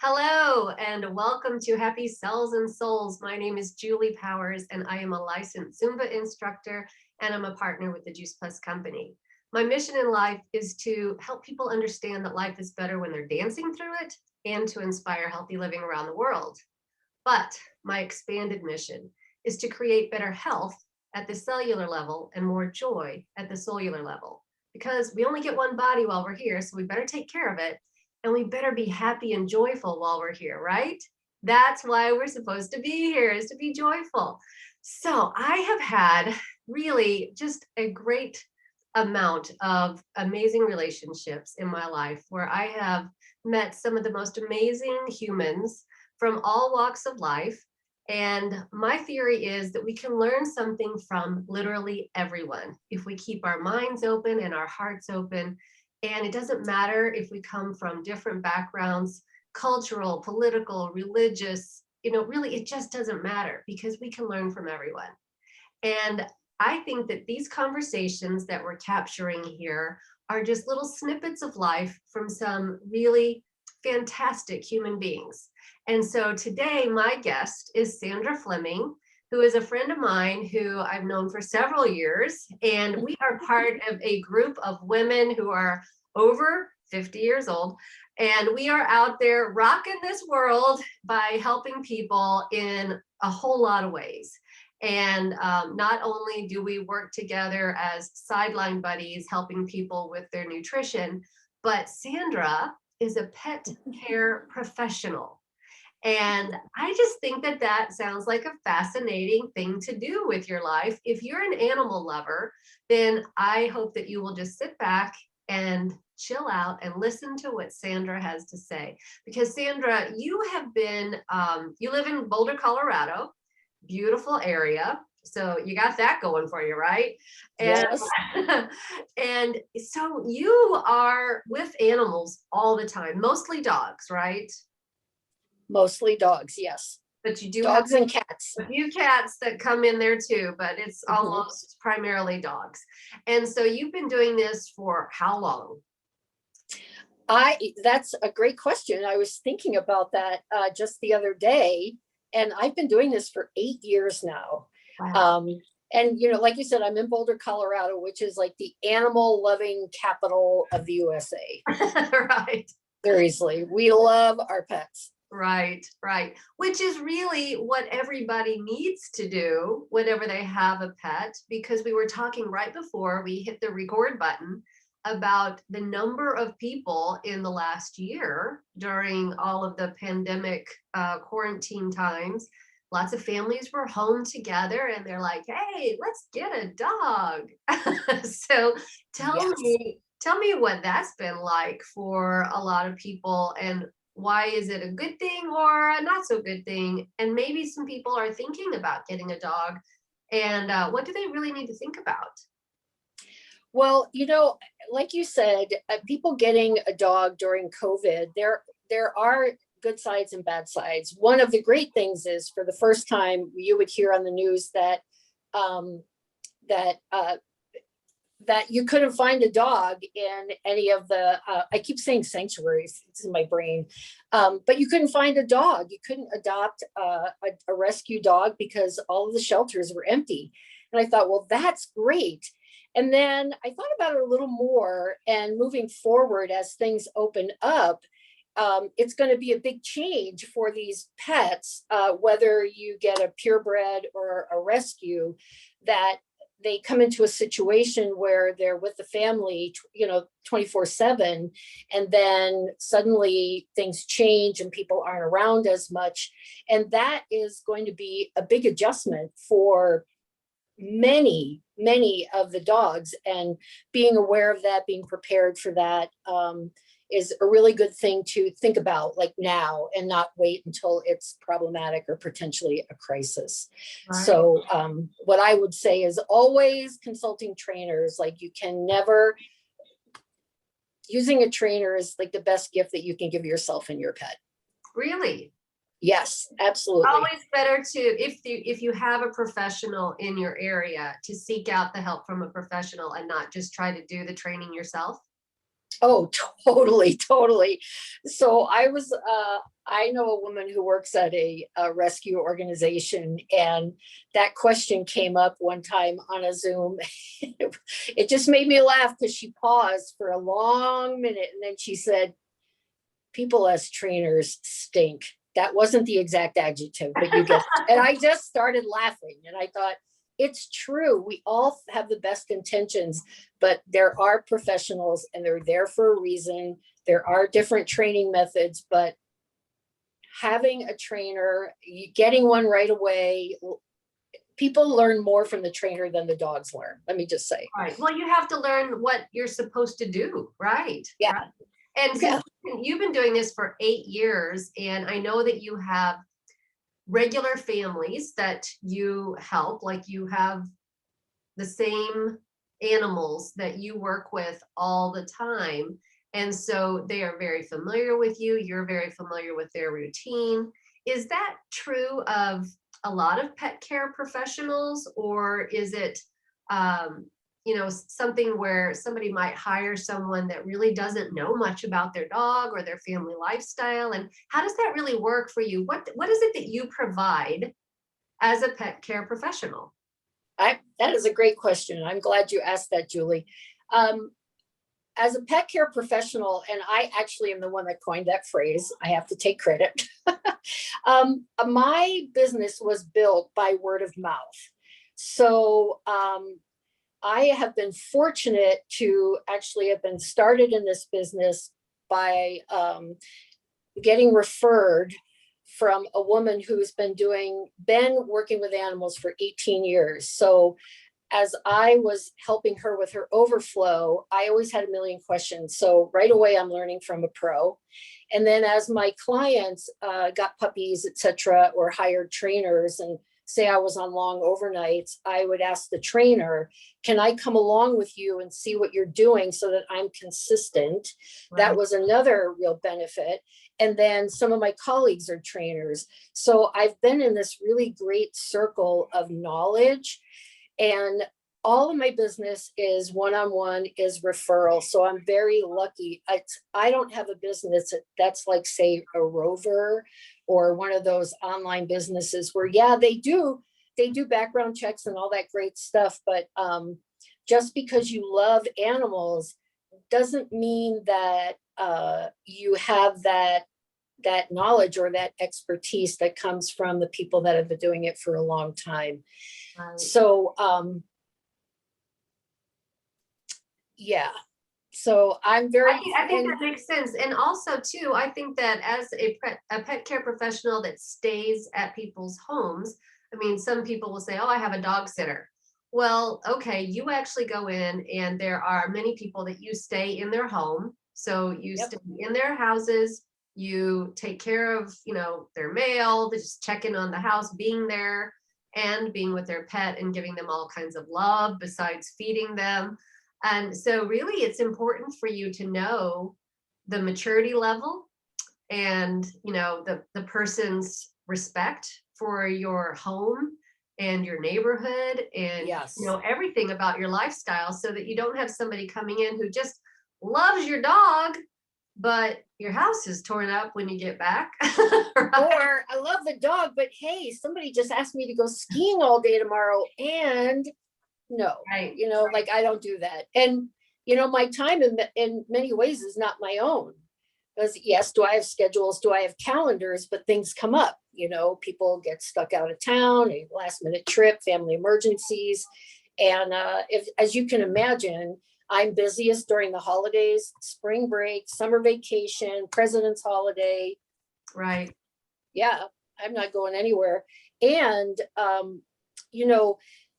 Hello and welcome to Happy Cells and Souls. My name is Julie Powers and I am a licensed Zumba instructor and I'm a partner with the Juice Plus company. My mission in life is to help people understand that life is better when they're dancing through it and to inspire healthy living around the world. But my expanded mission is to create better health at the cellular level and more joy at the cellular level. Because we only get one body while we're here, so we better take care of it. And we better be happy and joyful while we're here, right? That's why we're supposed to be here, is to be joyful. So I have had really just a great amount of amazing relationships in my life where I have met some of the most amazing humans from all walks of life. And my theory is that we can learn something from literally everyone if we keep our minds open and our hearts open. And it doesn't matter if we come from different backgrounds, cultural, political, religious, really, it just doesn't matter because we can learn from everyone. And I think that these conversations that we're capturing here are just little snippets of life from some really fantastic human beings. And so today, my guest is Sandra Fleming, who is a friend of mine who I've known for several years. And we are part of a group of women who are over 50 years old. And we are out there rocking this world by helping people in a whole lot of ways. And not only do we work together as sideline buddies, helping people with their nutrition, but Sandra is a pet care professional. And I just think that that sounds like a fascinating thing to do with your life. If you're an animal lover, then I hope that you will just sit back and chill out and listen to what Sandra has to say. Because Sandra, you have been, you live in Boulder, Colorado, beautiful area. So you got that going for you, right? And Yes, and so you are with animals all the time, mostly dogs, right? mostly dogs. Yes, But you do have dogs and cats. a few cats that come in there too, but it's Mhm. almost primarily dogs. And so you've been doing this for how long? That's a great question. I was thinking about that just the other day, and I've been doing this for 8 years now. Wow. Um, and like you said, I'm in Boulder, Colorado, which is like the animal loving capital of the USA. Right. Seriously, we love our pets. Right, right. Which is really what everybody needs to do whenever they have a pet, because we were talking right before we hit the record button about the number of people in the last year during all of the pandemic quarantine times. Lots of families were home together and they're like, hey, let's get a dog. So tell Yes. me, tell me what that's been like for a lot of people and why is it a good thing or a not so good thing? And maybe some people are thinking about getting a dog. And what do they really need to think about? Well, like you said, people getting a dog during COVID, there are good sides and bad sides. One of the great things is for the first time you would hear on the news that um, that that you couldn't find a dog in any of the I keep saying sanctuaries, it's in my brain, but you couldn't find a dog. You couldn't adopt a rescue dog because all of the shelters were empty. And I thought, well, that's great. And then I thought about it a little more, and moving forward as things open up, it's going to be a big change for these pets, whether you get a purebred or a rescue, that they come into a situation where they're with the family, 24/7, and then suddenly things change and people aren't around as much. And that is going to be a big adjustment for many of the dogs, and being aware of that, being prepared for that, is a really good thing to think about, like now, and not wait until it's problematic or potentially a crisis. Right. So what I would say is always consulting trainers. Like, you can never, using a trainer is like the best gift that you can give yourself and your pet. Really? Yes, absolutely. Always better to, if you have a professional in your area, to seek out the help from a professional and not just try to do the training yourself. Oh, totally, totally. So I know a woman who works at a rescue organization, and that question came up one time on a Zoom. It just made me laugh because she paused for a long minute and then she said, people as trainers stink. That wasn't the exact adjective, but you get it. And I just started laughing and I thought, it's true. We all have the best intentions, but there are professionals and they're there for a reason. There are different training methods, but having a trainer, getting one right away, people learn more from the trainer than the dogs learn. Let me just say. Right. Well, you have to learn what you're supposed to do, right? Yeah. Right. And Yeah. since you've been doing this for 8 years, and I know that you have regular families that you help, like you have the same animals that you work with all the time. And so they are very familiar with you. You're very familiar with their routine. Is that true of a lot of pet care professionals, or is it, something where somebody might hire someone that really doesn't know much about their dog or their family lifestyle? And how does that really work for you? What is it that you provide as a pet care professional? That is a great question. I'm glad you asked that, Julie. As a pet care professional, and I actually am the one that coined that phrase, I have to take credit. My business was built by word of mouth. So I have been fortunate to actually have been started in this business by getting referred from a woman who's been working with animals for 18 years. So as I was helping her with her overflow, I always had a million questions. So right away, I'm learning from a pro. And then as my clients got puppies, et cetera, or hired trainers, and say I was on long overnights, I would ask the trainer, can I come along with you and see what you're doing so that I'm consistent? Right. That was another real benefit. And then some of my colleagues are trainers. So I've been in this really great circle of knowledge. And all of my business is one-on-one, is referral. So I'm very lucky. I don't have a business that's like, say, a Rover or one of those online businesses where, yeah, they do background checks and all that great stuff. But just because you love animals doesn't mean that you have that knowledge or that expertise that comes from the people that have been doing it for a long time. Right. So, yeah. So I'm very. I think that makes sense. And also too, I think that as a pet care professional that stays at people's homes, I mean, some people will say, oh, I have a dog sitter. Well, okay, you actually go in and there are many people that you stay in their home. So you stay in their houses, you take care of, their mail, they just check in on the house, being there and being with their pet and giving them all kinds of love besides feeding them. And so really it's important for you to know the maturity level and, the person's respect for your home and your neighborhood and, everything about your lifestyle, so that you don't have somebody coming in who just loves your dog, but your house is torn up when you get back. Right? Or I love the dog, but hey, somebody just asked me to go skiing all day tomorrow, and no, right. Like I don't do that. And, my time in many ways is not my own. Because yes, do I have schedules? Do I have calendars? But things come up, people get stuck out of town, a last minute trip, family emergencies. And as you can imagine, I'm busiest during the holidays, spring break, summer vacation, President's holiday. Right. Yeah, I'm not going anywhere. And,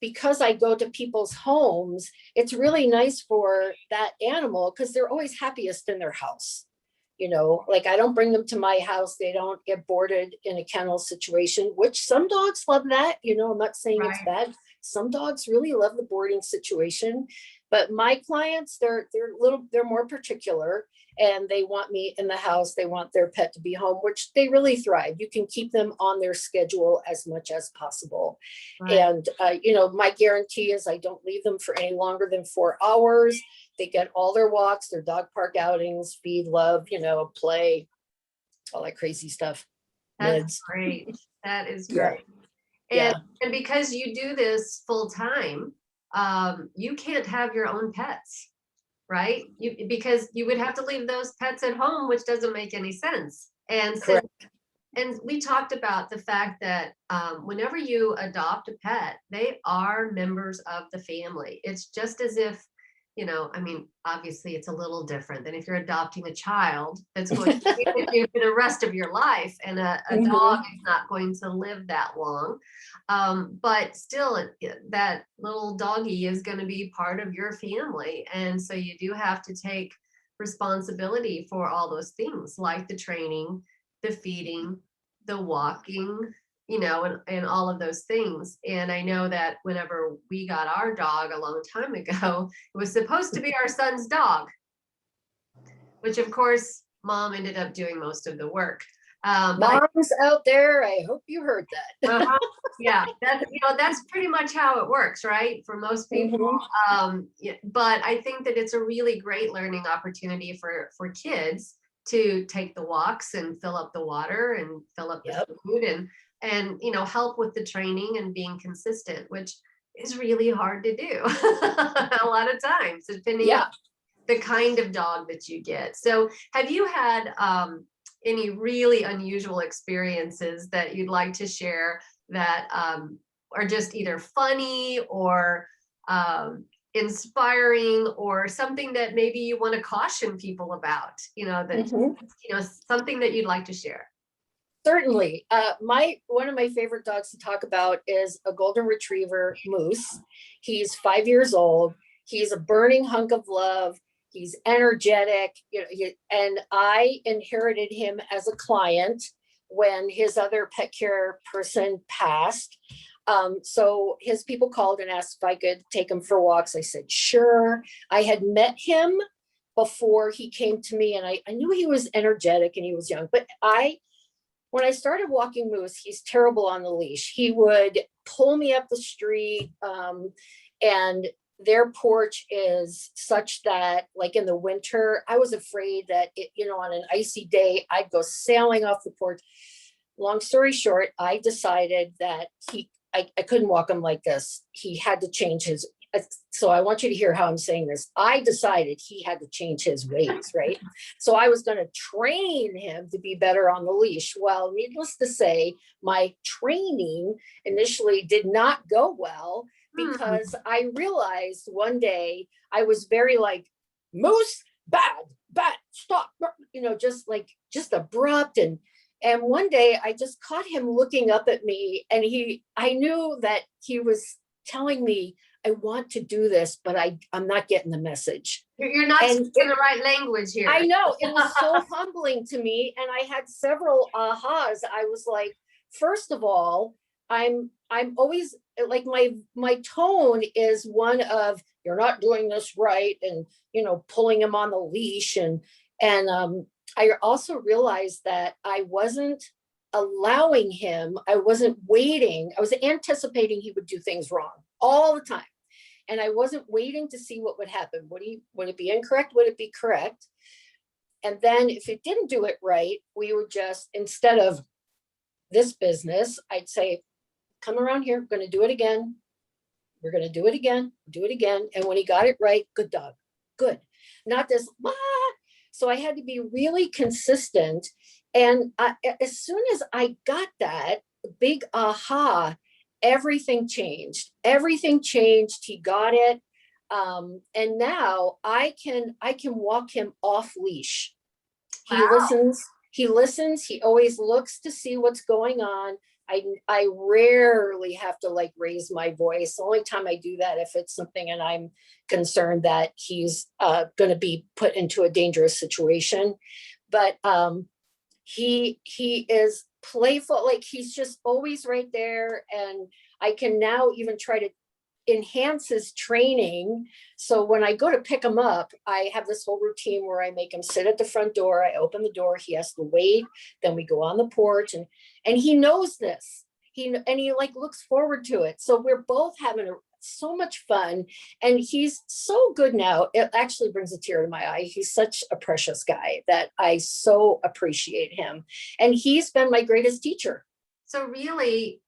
because I go to people's homes, it's really nice for that animal because they're always happiest in their house. Like I don't bring them to my house. They don't get boarded in a kennel situation, which some dogs love that. I'm not saying it's bad. Some dogs really love the boarding situation But my clients, they're more particular, and they want me in the house. They want their pet to be home, which they really thrive. You can keep them on their schedule as much as possible. Right. And, my guarantee is I don't leave them for any longer than 4 hours. They get all their walks, their dog park outings, feed, love, play, all that crazy stuff. That's Mids. great. That is Yeah. great. Yeah. And because you do this full time, you can't have your own pets, right? Because you would have to leave those pets at home, which doesn't make any sense. Correct. And we talked about the fact that whenever you adopt a pet, they are members of the family. It's just as if, I mean, obviously it's a little different than if you're adopting a child that's going to be with you for the rest of your life, and a dog is not going to live that long. But still, that little doggy is going to be part of your family. And so you do have to take responsibility for all those things, like the training, the feeding, the walking, and all of those things. And I know that whenever we got our dog a long time ago, it was supposed to be our son's dog, which of course mom ended up doing most of the work. Moms out there, I hope you heard that. Yeah, that's pretty much how it works, right? For most people. But I think that it's a really great learning opportunity for kids to take the walks and fill up the water and fill up the food, and help with the training and being consistent, which is really hard to do a lot of times, depending on the kind of dog that you get. So have you had any really unusual experiences that you'd like to share that are just either funny or inspiring, or something that maybe you want to caution people about, something that you'd like to share? Certainly. One of my favorite dogs to talk about is a golden retriever, Moose. He's 5 years old. He's a burning hunk of love. He's energetic, and I inherited him as a client when his other pet care person passed. So his people called and asked if I could take him for walks. I said, sure. I had met him before he came to me, and I knew he was energetic and he was young, but when I started walking Moose, he's terrible on the leash. He would pull me up the street, and their porch is such that, like in the winter, I was afraid that on an icy day, I'd go sailing off the porch. Long story short, I decided that I couldn't walk him like this. He had to change his. So I want you to hear how I'm saying this. I decided he had to change his ways, right? So I was going to train him to be better on the leash. Well, needless to say, my training initially did not go well, because I realized one day I was very like, Moose, bad, stop, just abrupt. And one day I just caught him looking up at me, and I knew that he was telling me, I want to do this, but I'm not getting the message. You're not speaking the right language here. I know. It was so humbling to me. And I had several ahas. I was like, first of all, I'm always like, my tone is one of, you're not doing this right, and pulling him on the leash, and I also realized that I wasn't allowing him. I wasn't waiting. I was anticipating he would do things wrong all the time, and I wasn't waiting to see what would happen. Would it be incorrect? Would it be correct? And then if it didn't do it right, we would just, instead of this business, I'd say, come around here, we're going to do it again. We're going to do it again, do it again. And when he got it right, good dog, good. Not this, So I had to be really consistent. And as soon as I got that big aha, everything changed. Everything changed. He got it. And now I can walk him off leash. He listens. He always looks to see what's going on. I rarely have to like raise my voice. The only time I do that if it's something and I'm concerned that he's going to be put into a dangerous situation. But he is playful. Like, he's just always right there. And I can now even try to enhances training. So when I go to pick him up, I have this whole routine where I make him sit at the front door. I open the door, he has to wait. Then we go on the porch, and he knows this. He like looks forward to it. So we're both having so much fun, and he's so good now. It actually brings a tear to my eye. He's such a precious guy that I so appreciate him. And he's been my greatest teacher. So really,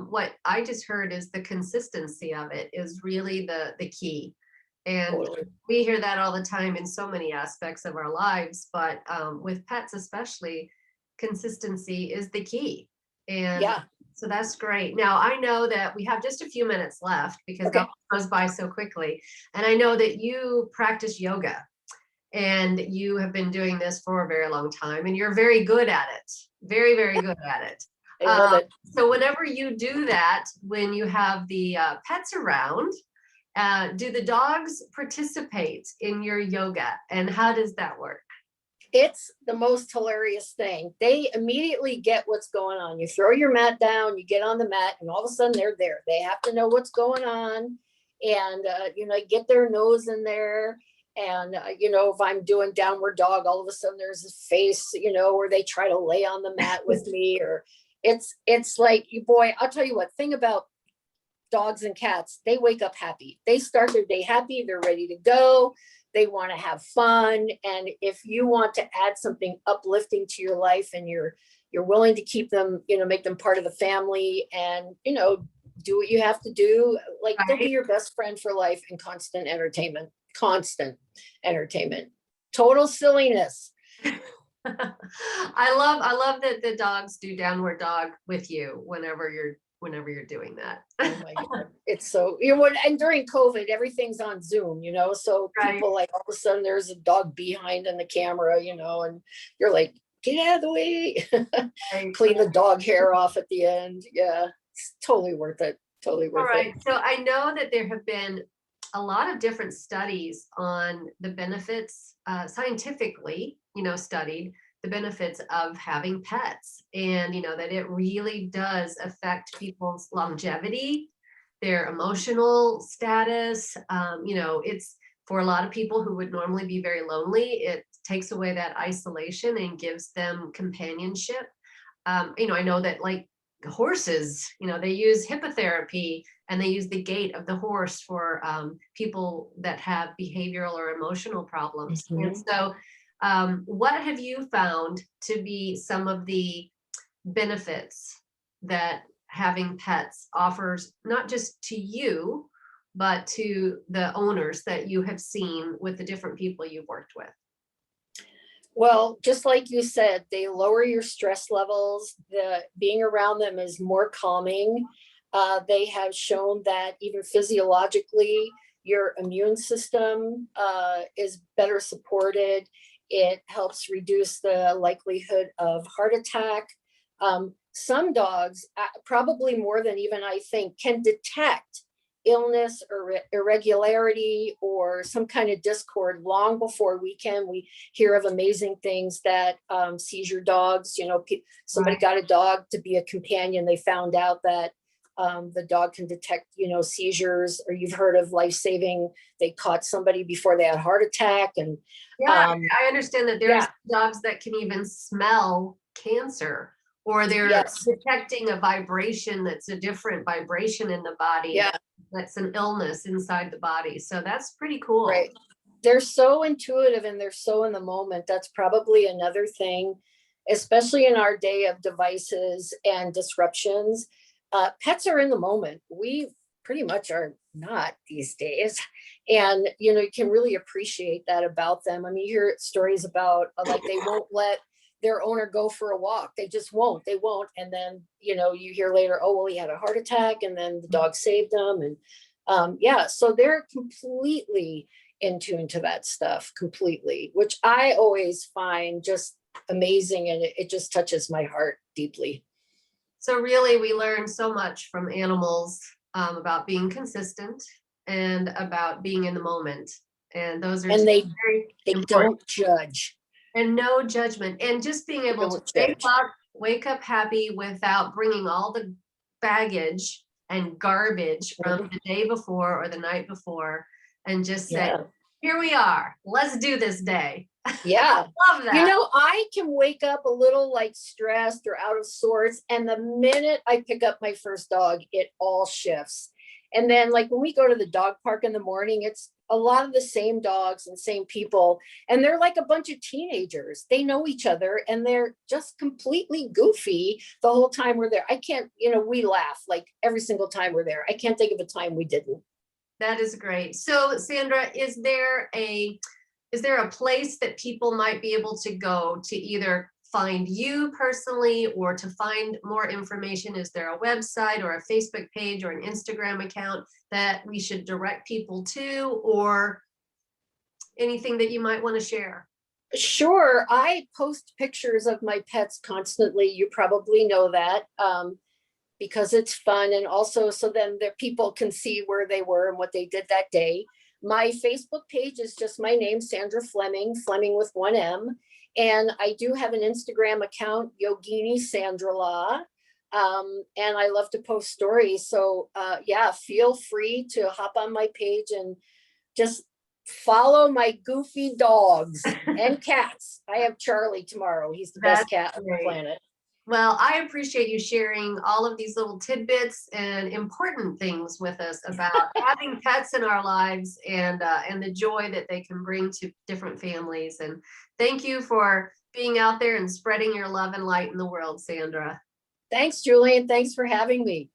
what I just heard is the consistency of it is really the key. And Totally. we hear that all the time in so many aspects of our lives, but with pets especially, consistency is the key. And Yeah. so that's great. Now, I know that we have just a few minutes left because Okay. that goes by so quickly. And I know that you practice yoga and you have been doing this for a very long time and you're very good at it. Very, very good at it. I love it. So whenever you do that, when you have the pets around, do the dogs participate in your yoga, and how does that work? It's the most hilarious thing. They immediately get what's going on. You throw your mat down, you get on the mat, and all of a sudden they're there. They have to know what's going on, and get their nose in there. And if I'm doing downward dog, all of a sudden there's this face, where they try to lay on the mat with me, or it's like, boy, I'll tell you what, thing about dogs and cats, they wake up happy. They start their day happy. They're ready to go. They want to have fun. And if you want to add something uplifting to your life, and you're willing to keep them, make them part of the family, and, do what you have to do, like they'll be your best friend for life, and constant entertainment, total silliness. I love that the dogs do downward dog with you whenever you're doing that. Oh my God. It's so, and during COVID, everything's on Zoom, so people like all of a sudden there's a dog behind in the camera, and you're like, get out of the way, clean the dog hair off at the end. Yeah, it's totally worth it. Totally worth it. So I know that there have been a lot of different studies on the benefits, scientifically, studied the benefits of having pets, and that it really does affect people's longevity, their emotional status. It's for a lot of people who would normally be very lonely, it takes away that isolation and gives them companionship. I know that like horses, they use hippotherapy, and they use the gait of the horse for people that have behavioral or emotional problems. Mhm. And so what have you found to be some of the benefits that having pets offers, not just to you, but to the owners that you have seen with the different people you've worked with? Well, just like you said, they lower your stress levels. The being around them is more calming. They have shown that even physiologically, your immune system is better supported. It helps reduce the likelihood of heart attack. Some dogs, probably more than even I think, can detect illness or irregularity or some kind of discord long before we can. We hear of amazing things that seizure dogs, somebody got a dog to be a companion. They found out that the dog can detect, seizures, or you've heard of life-saving. They caught somebody before they had a heart attack. And I understand that there's dogs that can even smell cancer, or they're detecting a vibration that's a different vibration in the body. Yeah. That's an illness inside the body. So that's pretty cool. Right. They're so intuitive and they're so in the moment. That's probably another thing, especially in our day of devices and disruptions. Pets are in the moment. We pretty much are not these days. And, you can really appreciate that about them. I mean, you hear stories about like they won't let their owner go for a walk. They just won't. They won't. And then, you hear later, oh, well, he had a heart attack, and then the dog saved him. And so they're completely in tune to that stuff, completely, which I always find just amazing. And it just touches my heart deeply. So really, we learn so much from animals about being consistent and about being in the moment. And those are And they very important. don't judge. And no judgment, and just being able to wake up happy without bringing all the baggage and garbage from the day before or the night before and just say, Yeah. here we are, let's do this day. Yeah. Love that. You know, I can wake up a little like stressed or out of sorts. And the minute I pick up my first dog, it all shifts. And then, like, when we go to the dog park in the morning, it's a lot of the same dogs and same people. And they're like a bunch of teenagers. They know each other and they're just completely goofy the whole time we're there. I can't, you know, we laugh like every single time we're there. I can't think of a time we didn't. That is great. So Sandra, is there a place that people might be able to go to either find you personally or to find more information? Is there a website or a Facebook page or an Instagram account that we should direct people to, or anything that you might want to share? Sure. I post pictures of my pets constantly. You probably know that, because it's fun. And also, so then the people can see where they were and what they did that day. My Facebook page is just my name, Sandra Fleming, Fleming with one M. And I do have an Instagram account, Yogini Sandra Law. And I love to post stories. So yeah, feel free to hop on my page and just follow my goofy dogs and cats. I have Charlie tomorrow. He's the best cat on the planet. Well, I appreciate you sharing all of these little tidbits and important things with us about having pets in our lives and the joy that they can bring to different families. And thank you for being out there and spreading your love and light in the world, Sandra. Thanks, Julie, and thanks for having me.